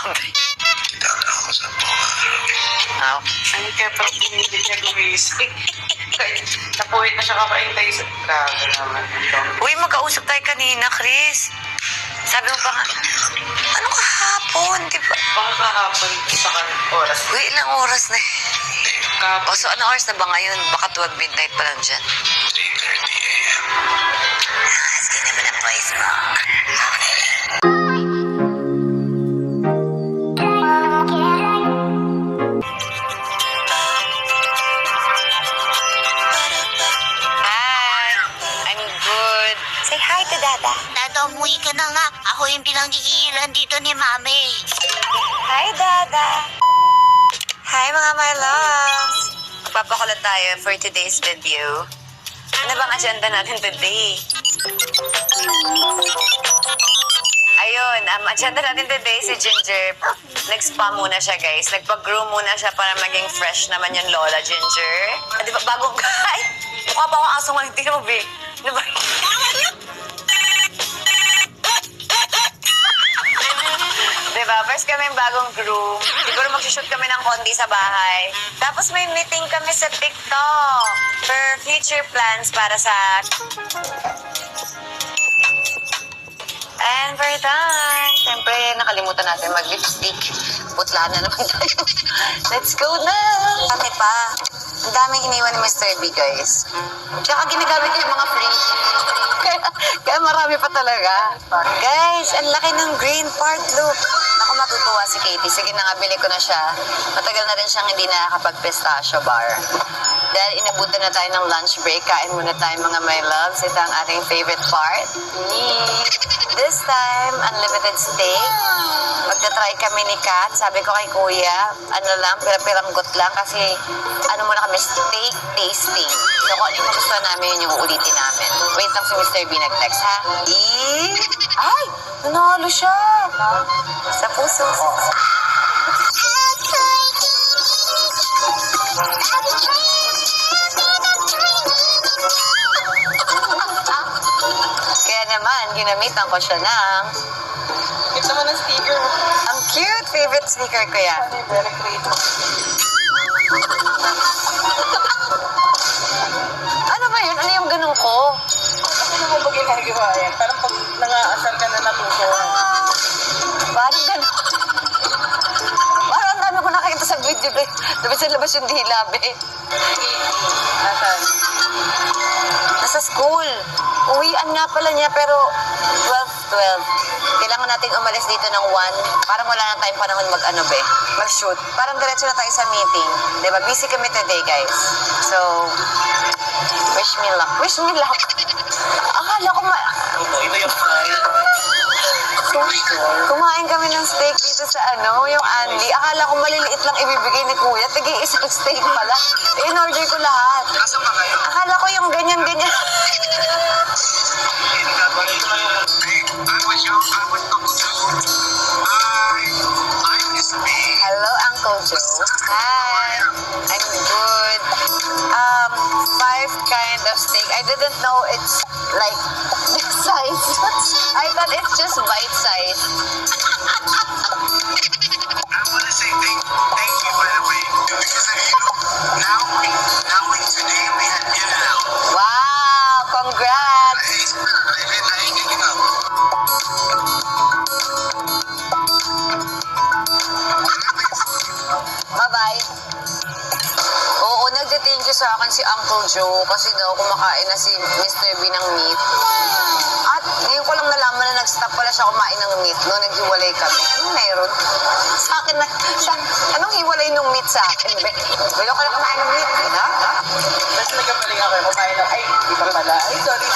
sinabi. Tama ako sa mga. Ay, kaya parang pinili niya gumising. Napuwit na siya kakaintay sa grabe naman. Uy, magkausap tayo kanina, Chris. Sabi mo pa nga, ano kahapon, di ba? Baka kahapon sa oras. Uy, ilang oras na eh. Kahapon. O, so anong oras na ba ngayon? Baka 12 midnight pa lang dyan. 3:30 a.m. Sige naman ang voice mo. Hi, I'm good. Say hi to Dada. Dada, umuwi ka na nga. Ako yung pinanggigilan dito ni Mami. Hi, Dada. Hi, mga my loves. Magpapakulat tayo for today's video. Ano bang agenda natin today? Ayun, agenda natin today si Ginger. Nag-spa muna siya, guys. Nagpag-groom muna siya para maging fresh naman yung Lola Ginger. Di ba, bagong guy? Mukha pa akong aso ngayon. Tingnan mo, babe. Ano ba? Diba? First kami yung bagong groom. Siguro mag-shoot kami ng konti sa bahay. Tapos may meeting kami sa TikTok for future plans para sa... And we're done. Siyempre, nakalimutan natin mag-lipstick. Putla na naman tayo. Let's go na! Kami pa. Ang daming iniwan ni Mr. B, guys. Tsaka ginagamit ko yung mga free. kaya marami pa talaga. Guys, ang laki ng green part. Look. Ako matutuwa si Katie. Sige na nga, bili ko na siya. Matagal na rin siyang hindi nakakapag-pistachio bar. Dahil inabutan na tayo ng lunch break, kain muna tayo mga my loves. Ito ang ating favorite part. This time, unlimited steak. Magta-try kami ni Kat. Sabi ko kay Kuya, ano lang, pirang-got lang kasi ano muna kami, steak tasting. So kung ano yung magustuhan namin, yun yung uulitin namin. Wait lang si Mr. B nag-text, ha? Ay! Nanalo siya! Sa puso ko. Kaya naman, ginamitan ko siya ng... Ito naman ang sticker. Ang cute! Favorite sticker ko yan. Very creative. Ano ba yun? Ano yung ganun ko? Ano mo ba ginagawa yan? Parang pag nangaasar ka na natuto. Parang ganun. Parang ang dami ko nakikita sa video. Dapat sa labas yung dila, be. Nasaan? Nasa school. Uwian nga pala niya, pero 12. Kailangan nating umalis dito ng 1. Parang wala na tayong panahon mag-shoot. Parang diretso na tayo sa meeting. Diba? Busy kami today, guys. So, wish me luck. Wish me luck. Akala ko Ito yung file. kumain kami ng steak dito sa yung Andy. Akala ko maliliit lang ibibigay ni Kuya. Tigi isang steak pala. In-order ko lahat. Nasaan ba kayo? Akala ko yung ganyan-ganyan. I was Uncle Joe. Hi. I'm Miss B. Hello, Uncle Joe. Hi. I'm good. 5 kind of steak. I didn't know it's like this size. I thought it's just bite size. I want to say thank you, by the way. Because of you, now today we had In-N-Out. Wow! Congrats! I ain't getting up. Bye-bye. Oo, nagde-thank you sa akin si Uncle Joe kasi daw kumakain na si Mr. B ng meat. At ngayon ko lang nalaman na nag-stop pala siya kumain ng meat no, naghiwalay kami. Anong meron? Sa akin na, anong hiwalay ng meat sa akin? Wala ka lang kumain ng meat, ha? Tapos nagkapaling ako. Kumain ng, ay, iba pala. Ay, sorry.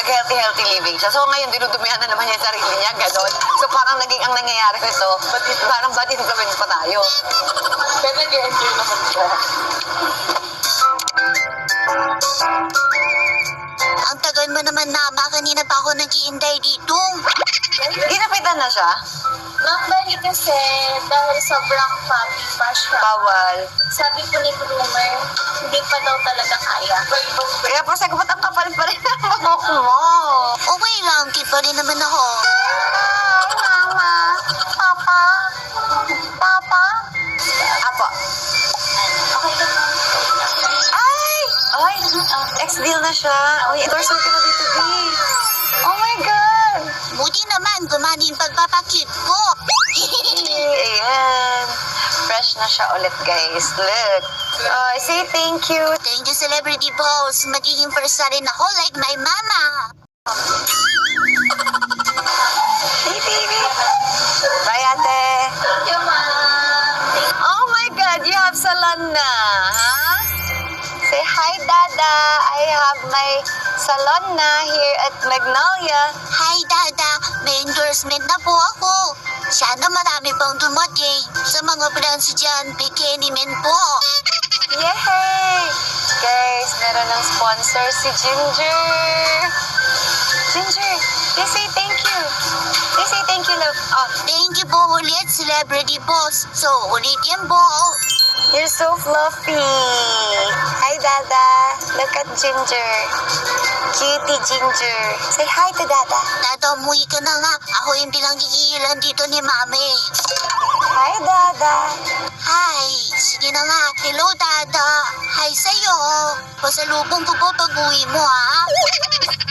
Nag-healthy living siya. So ngayon, dinudumihan na naman niya yung sarili niya, gano'n. So parang naging ang nangyayari nito, parang bad influence pa tayo. Pero nag-enjoy naman siya. Ang tagal mo naman, Mama. Kanina pa ako nag-iintay dito. Ginapitan na siya? Nakbalik kasi dahil sobrang papi pa siya. Bawal. Sabi ko ni groomer, hindi pa daw talaga kaya. Kaya pa sa kapatang kapal pa rin ang buhok mo. Okay lang, keep pa rin naman ako. Hi, Mama. next deal na siya. Uy, endorse mo na dito, B. Oh my God! Buti naman, gumana yung pagpapakit ko. Ayan. Fresh na siya ulit, guys. Look. Oh, say thank you. Thank you, celebrity boss. Magiging first na rin ako like my mama. Hey, baby. Bye, ate. Yung Oh my God, you have salon na, huh? Say hi, Dada. I have my salon na here at Magnolia. Hi, Dada. May endorsement na po ako. Sana marami pang dumating. Sa mga brands dyan, bikini men po. Yay! Guys, meron ng sponsor si Ginger. Ginger, they say thank you. They say thank you, love. Oh, Thank you po ulit, celebrity boss. So, ulit yan po. you're so fluffy. Hi, Dada. Look at Ginger. Cutie Ginger. Say hi to Dada. Dada, umuwi ka na nga. Ako yung pinanggigilan dito ni Mami. Hi, Dada. Hi! Sige na nga. Hello, Dada. Hi sa'yo. Pasalubong ko po pag-uwi mo, ha?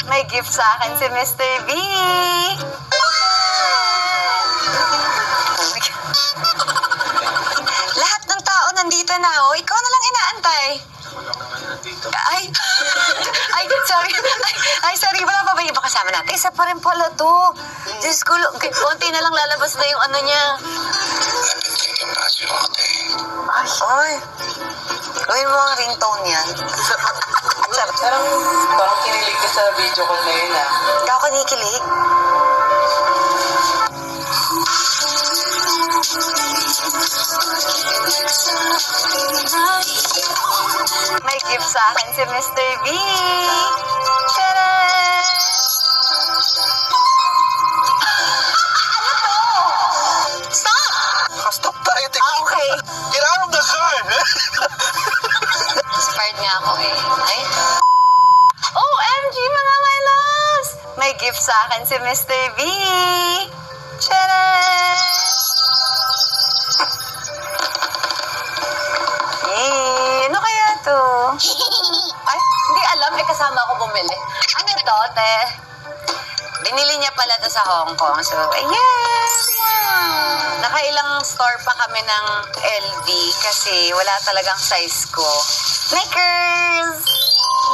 May gift sa akin si Mr. B. Lahat ng tao nandito na, oh. Ikaw na lang inaantay. Ay, ay, sorry. Ay, sorry. Wala pa ba yung iba kasama natin? Isa pa rin pala to. Diyos ko, konti na lang lalabas na yung ano niya. Ay, gawin mo ang ringtone yan. Sarap. Parang kinilig ka sa video call na yun, ah. Hindi ako kinikilig. May gift sa akin si Mr. B. Tcharan! Ano to? Stop! Stop tayo, take Ah, okay. Get out of the car! Inspired nga ako eh. Ay. OMG, mga my loves! May gift sa akin si Mr. B. Tcharan! Ano kaya to? Ay, hindi alam. Eh, kasama ako bumili. Ano to, te? Binili niya pala to sa Hong Kong. So, ayan! Wow! Nakailang store pa kami ng LV kasi wala talagang size ko. Sneakers!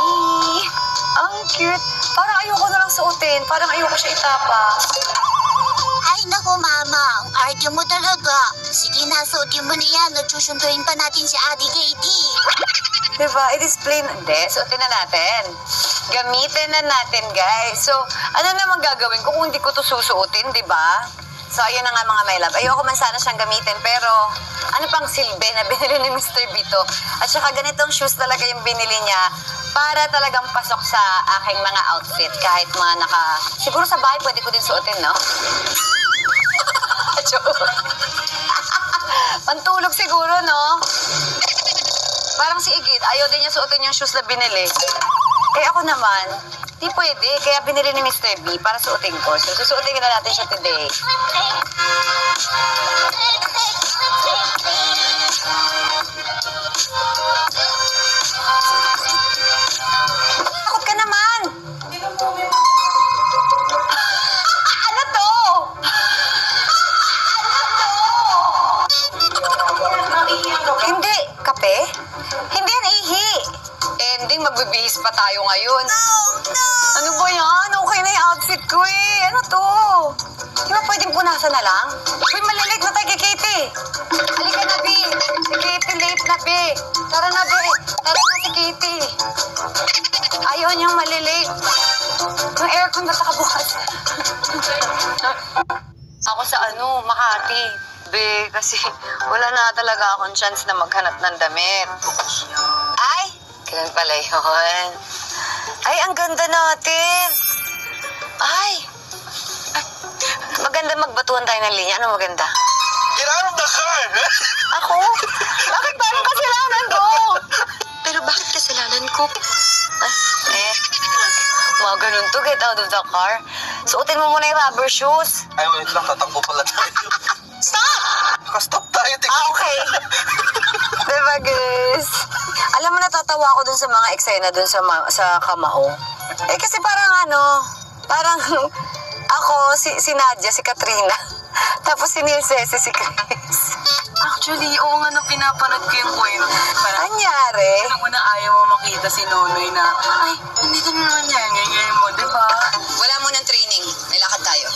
Eee, ang cute. Parang ayoko na lang suotin. Parang ayoko siya itapa. Ay, naku, Mama. Ang arte mo talaga. Sige na, suotin mo na yan. Nagsusunduin pa natin si Ate Katie. Diba? I-display na. Hindi, suotin na natin. Gamitin na natin, guys. So, ano naman gagawin ko kung hindi ko to susuotin, diba? So, ayun na nga mga my love. Ayoko man sana siyang gamitin, pero ano pang silbi na binili ni Mr. Bito? At saka ganitong shoes talaga yung binili niya para talagang pasok sa aking mga outfit. Kahit mga siguro sa bahay pwede ko din suotin, no? Joke. Pantulog siguro, no? Parang si Igit, ayaw din niya suotin yung shoes na binili. Eh ako naman, di pwede. Kaya binili ni Mr. B para suotin ko. So susuotin na natin siya today. Takot ka naman! Ano to? Hindi. Kape? Hindi yan ihi. Ending, magbibihis pa tayo ngayon. Ano ba yan? Okay na yung outfit ko eh. Ano to? Di ba pwedeng punasan na lang? Uy, malilate na tayo kay Katie. Halika na, B. Si Katie late na, B. Tara na, B. Tara na si Katie. Ayaw niyang malilate. Yung aircon ba't nakabukas? Ako sa Makati. Be, kasi wala na talaga akong chance na maghanap ng damit. Ay, ganun pala yun. Ay, ang ganda natin. Ay, maganda magbatuhan tayo ng linya. Ano maganda? Get out of the car! Ako? Bakit parang kasalanan ko? Pero bakit kasalanan ko? Ay, mga ganun to, get out of the car. Suotin mo muna yung rubber shoes. Ay, wait lang, tatakbo pala tayo. Stop! Stop tayo, take Ah, okay. Diba, guys? Alam mo, natatawa ako dun sa mga eksena dun sa Kamao. Eh kasi parang ako, si Nadia, si Katrina. Tapos si Nilce, si Chris. Actually, oo nga nung pinapanood ko yung kwento. Parang, Anyari? unang-una ayaw mo makita si Nonoy na, ay, nandito na naman yan, ngayon mo, di ba? Wala mo ng training. May lakad tayo.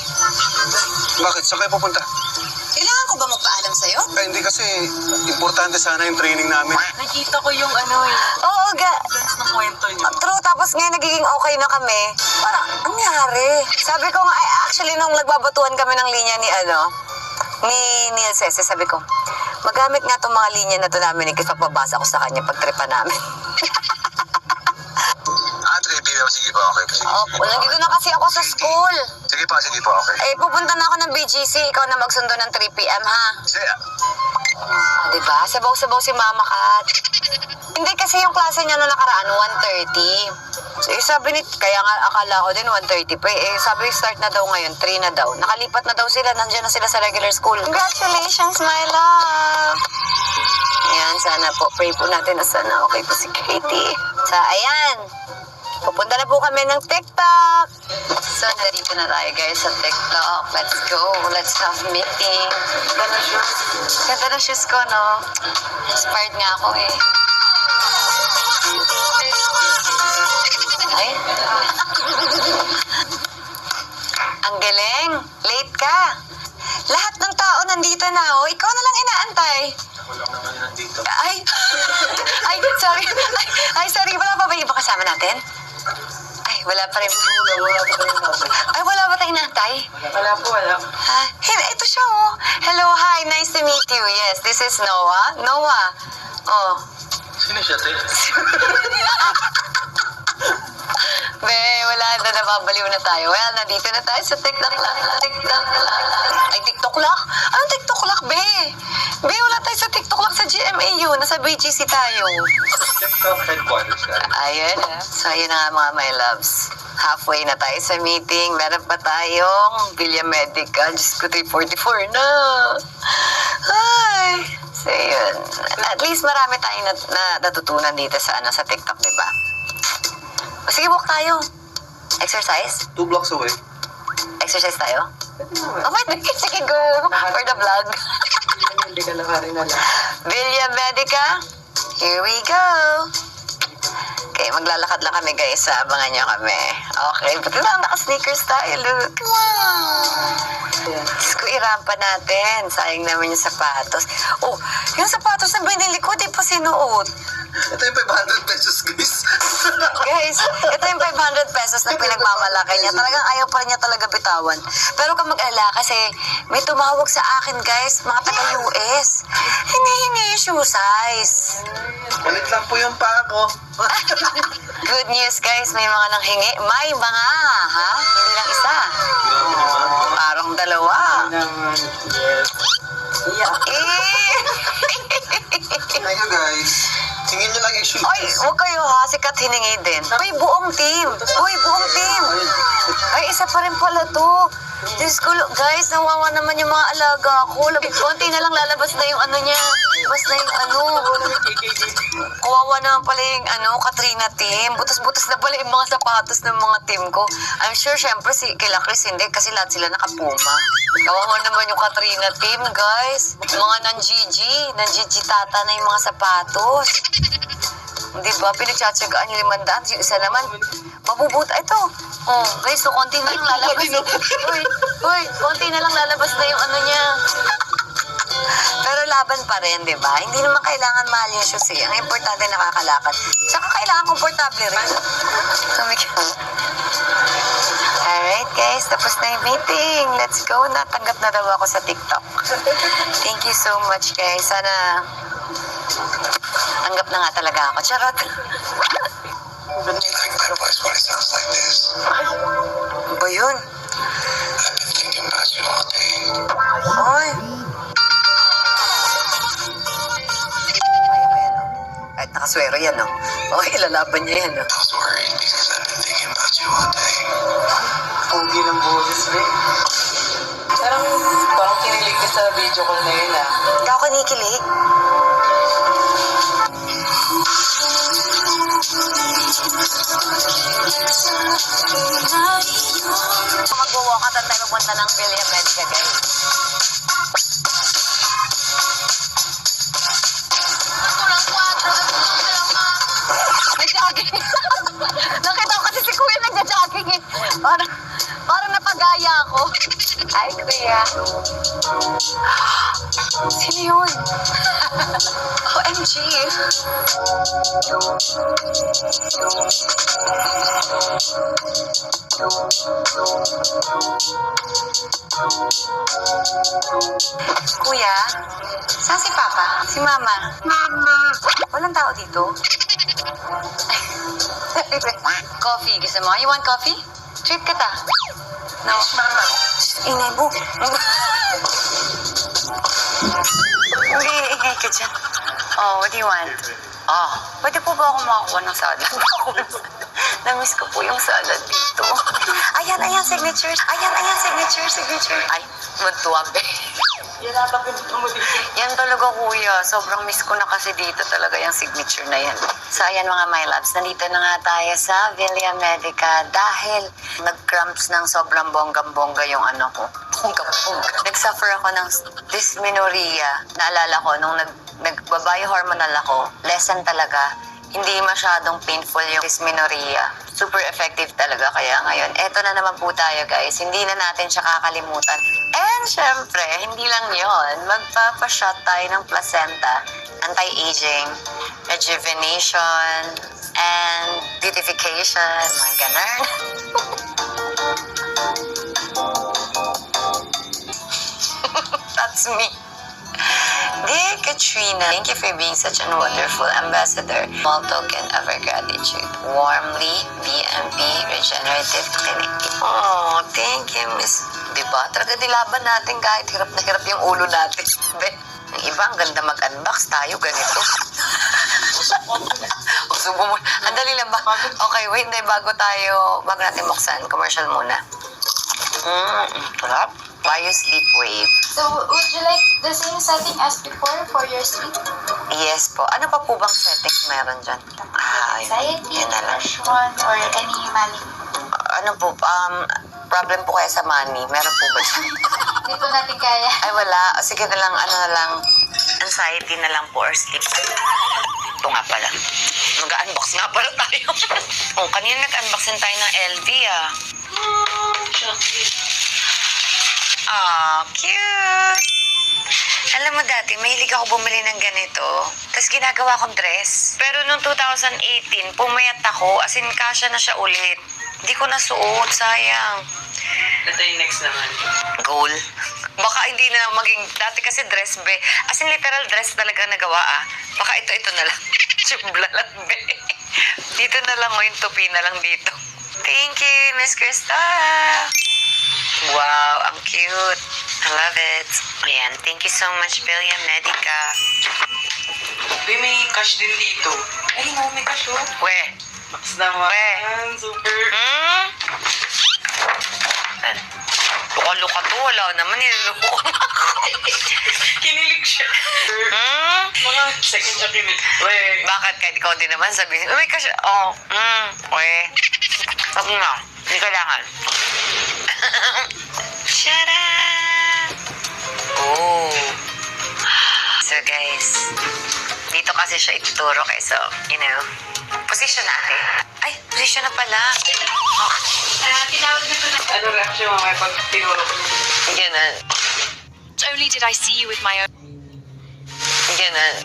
Bakit? Saan kayo pupunta? Kailangan ko ba magpaalam sa'yo? Eh, hindi kasi importante sana yung training namin. Nakita ko yung Oo, sense ng kwento niyo. true. Tapos ngayon nagiging okay na kami. Parang, anyari? Sabi ko nga, actually, nung nagbabatuan kami ng linya ni Neil Cese, sabi ko, magamit nga itong mga linya na ito namin, ikipapabasa ko sa kanya pagtripa namin. Sige po, okay. Nandito na kasi ako sa school. Sige po, okay. Eh, pupunta na ako ng BGC. Ikaw na magsundo ng 3 p.m. ha? Diba? Sabaw-sabaw si Mama Kat. Hindi kasi yung klase niya nung nakaraan, 1:30. So, sabi kaya nga akala ko din 1:30 pa eh. Sabi start na daw ngayon, 3 na daw. Nakalipat na daw sila, nandiyan na sila sa regular school. Congratulations, my love! Yan, sana po, pray po natin na sana okay po si Katie. So, ayan. Pupunta na po kami ng TikTok. So, nandito na tayo guys sa TikTok. Let's go. Let's have meeting. Ganda ng shoes ko, no? Inspired nga ako eh. Ay. Ang galing. Late ka. Lahat ng tao nandito na, oh. Ikaw na lang inaantay. Ay. Ay, sorry. Ay, sorry. Wala pa ba iba kasama natin? Ay, wala pa rin. Ay, wala ba tayong natay? Wala po, wala. Ha? Ito siya, oh. Hello, hi. Nice to meet you. Yes, this is Noah. Noah. Oh. Sino siya, te? Be, wala na. Nababaliw na tayo. Well, nandito na tayo sa TikTok lang. TikTok lang. Ay, TikTok lang? Anong TikTok lang, be? Be, wala tayo sa TikTok lang sa GMAU. Nasa BGC tayo. TikTok headquarters ka. Ayun na. So, ayun na nga mga my loves. Halfway na tayo sa meeting. Meron pa tayong Villa Medica. Diyos ko, 3:44 na. Ay. So, yun. At least marami tayong natutunan dito sa TikTok, di ba? O, sige, walk tayo. Exercise? 2 blocks away. Exercise tayo? Oh, wait. Sige, go. For the vlog. Hindi ka lakarin na lang. Villa Medica. Here we go. Okay, maglalakad lang kami guys. Abangan nyo kami. Okay, buti lang naka-sneakers tayo. Look. Wow! Diyos ko, irampa natin. Sayang naman yung sapatos. Oh, yung sapatos na binili ko, di pa sinuot. Ito yung 500 pesos, guys. Guys, ito yung 500 pesos na pinagmamalaki niya. Talagang ayaw pa rin niya talaga bitawan. Pero kung mag-alala kasi may tumawag sa akin guys, mga taga-US. Hinihingi yung shoe size. Balik lang po yung paa ko. Good news guys, may mga nanghingi. May mga, ha? Hindi lang isa. Parang dalawa. Eh! Thank you, guys. Tingin nyo lang yung shoes. Ay, huwag kayo ha, sikat hiningi din. Uy, buong team. Uy, buong team. Ay, isa pa rin pala to. Diyos ko, guys, nawawa naman yung mga alaga ko. Konti na lang lalabas na yung ano niya. Labas na yung ano. Kawawa naman pala yung Katrina team. Butas-butas na pala yung mga sapatos ng mga team ko. I'm sure, syempre, kila Chris hindi kasi lahat sila nakapuma. Kawawa naman yung Katrina team, guys. Mga nan-GG tata na yung mga sapatos. Di ba? Pinagtsatsagaan yung 500. Yung isa naman, mabubuta. Ito. Oh, guys, so konti na lang lalabas. Uy, konti na lang lalabas na yung ano niya. Pero laban pa rin, di ba? Hindi naman kailangan mahal yung shoes eh. Ang importante nakakalakad. Tsaka kailangan komportable rin. Alright guys, tapos na yung meeting. Let's go. Natanggap na daw ako sa TikTok. Thank you so much guys. Sana tanggap na nga talaga ako. Charot. I like my voice when it sounds like this. Ano ba yun? I've been thinking about you all day. Ay. Kaya ko yan, oh. Kahit nakaswero yan, oh. Okay, ilalaban niya yan, oh. I was worried because I've been thinking about you all day. Pogi ng boses, be. Parang kinilig ka sa video call na yun, ah. Hindi ako kinikilig. Magwo-walk out at tayo pupunta ng Villa Medica, guys. Nag-jogging. Nakita ko kasi si Kuya nag-jogging eh. Parang napagaya ako. Ay, Kuya. Sino yun? OMG. Kuya, saan si Papa? Si Mama? Mama. Walang tao dito? Coffee, gusto mo? You want coffee? Treat ka ta. No? Mama. Inay mo. Hindi, ingay ka dyan. Oh, what do you want? Oh, pwede po ba ako makakuha ng salad? Namiss ko po yung salad dito. Ayan, signature. Signature. Ay, magtuwabe. Yan natin mo dito. Yan talaga, Kuya. Sobrang miss ko na kasi dito talaga yung signature na yan. So, ayan mga my loves, nandito na nga tayo sa Villa Medica dahil nag-cramps ng sobrang bonggang-bongga yung ano ko. Bonggang-bongga. Nag-suffer ako ng dysmenorrhea. Naalala ko, nung nag-biohormonal ako, lesson talaga, hindi masyadong painful yung dysmenorrhea. Super effective talaga. Kaya ngayon, eto na naman po tayo, guys. Hindi na natin siya kakalimutan. And syempre, hindi lang yon, magpapashot tayo ng placenta, anti-aging, rejuvenation, and beautification. Mga ganun. That's me. Dear Katrina, thank you for being such a wonderful ambassador. Small token of our gratitude. Warmly, BMP Regenerative Clinic. Oh, thank you, Miss. Diba? Talaga nilaban natin kahit hirap na hirap yung ulo natin. Be, yung iba, ang ganda mag-unbox. Tayo, ganito. Subo mo. Andali lang ba? Okay, wait. Bago natin buksan, commercial muna. Sarap. Bio-sleep wave. So, would you like the same setting as before for your sleep? Yes po. Ano pa po bang settings meron dyan? Anxiety, yun na lang. depression, or any manic? Ano po, problem po kaya sa money? Meron po ba dyan? Hindi po natin kaya. Ay, wala. O, sige na lang, anxiety na lang po or sleep. Ito nga pala. Mag-unbox nga pala tayo. Oh, kanina nag-unbox din tayo ng LV, ah. Cute! Alam mo dati, mahilig ako bumili ng ganito. Tapos ginagawa kong dress. Pero noong 2018, pumayat ako. As in, kasya na siya ulit. Hindi ko nasuot, sayang. Ito yung next naman. Goal. Baka hindi na maging, dati kasi dress be. As in, literal dress talaga nagawa, ah. Baka ito na lang. Chubla lang be. Dito na lang, yung tupi na lang dito. Thank you, Miss Krista. Wow, ang cute. I love it. Ayan, thank you so much, Villa Medica. Uy, may cash din dito. Ay, no, may cash oh. We. Max naman. Super. Luka-luka to. Wala naman, niluluko ko na ako. Kinilig siya. Mga second siya kinilig. Uy. Bakit? Kahit ikaw din naman sabihin, may cash. Oh, we. Wag na. Hindi kailangan. Shut up! Oh. So guys, dito kasi siya ituturo kayo. So, position natin. Ay, position na pala. Oh. Tinawag na po na. Ano reaction mo may pag tinuro ko? Ganun. Not only did I see you with my own Ganun.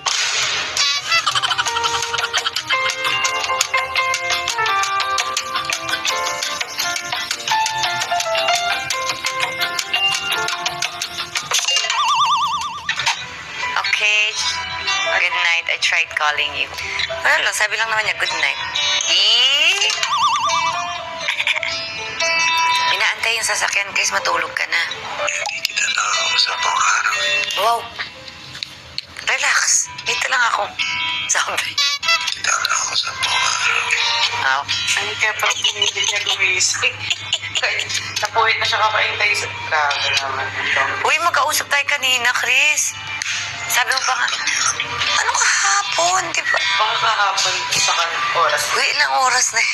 Okay. Good night. I tried calling you. Well, sabi lang naman niya, good night. Inaantay yung sasakyan, Chris. Matulog ka na. Kita lang sa pang-araw. Wow. Relax. Dito lang ako. Sabi. Kita lang sa pang-araw. Oh. Ay, kaya parang pinilit niya gumising. Kahit napuwit na siya kakaintay sa... Grabe naman. Uy, magkausap tayo kanina, Chris. Sabi mo pa nga, ano kahapon, di ba? Baka kahapon sa oras. Uy, ilang oras na eh.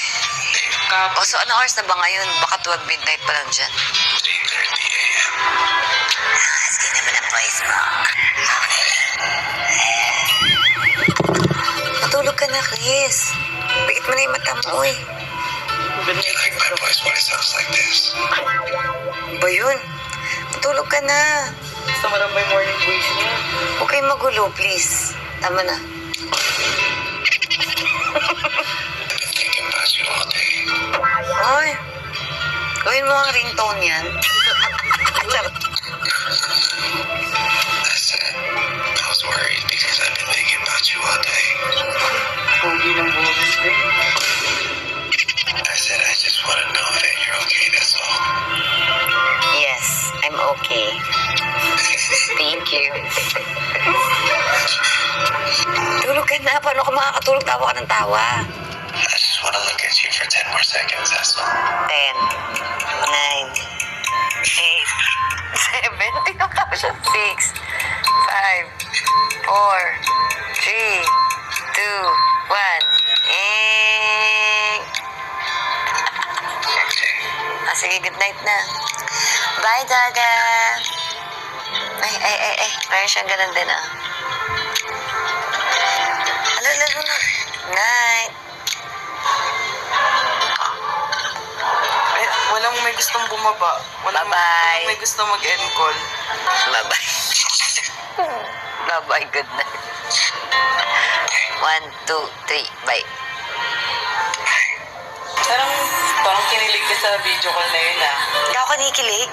Kahapon. O, so ano oras na ba ngayon? Baka 12 midnight pa lang dyan. 3:30 a.m. Sige naman ang voice mo. Matulog ka na, Chris. Bigit mo na yung mata mo, eh. You like my voice when it sounds like this? Ba yun? Matulog ka na. Gusto mo lang ba yung morning voice niya? Huwag kayong magulo, please. Tama na. I've been thinking about you all day. Ay, gawin mo ang ringtone yan. Charot. I said, I was worried because I've been thinking about you all day. Pogi ng boses ko. I said, I just want to know that you're okay, that's all. Yes, I'm okay. Thank you. Tulog ka na. Paano ka makakatulog? Tawa ka ng tawa. I just want to look at you for 10 more seconds, that's all. 10, 9, 8, 7, tingnan ka pa siya. 6, 5, 4, 3, 2, 1. Sige, good night na. Bye, Daga. Ay. Meron siyang ganun din, ah. Alala. Night. Ay, walang may gustong bumaba. Walang Bye-bye. may gustong mag-end call. Bye-bye. Bye-bye, good night. 1, 2, 3, bye. Parang kinilig ka sa video call na yun, ah. Hindi ako kinikilig.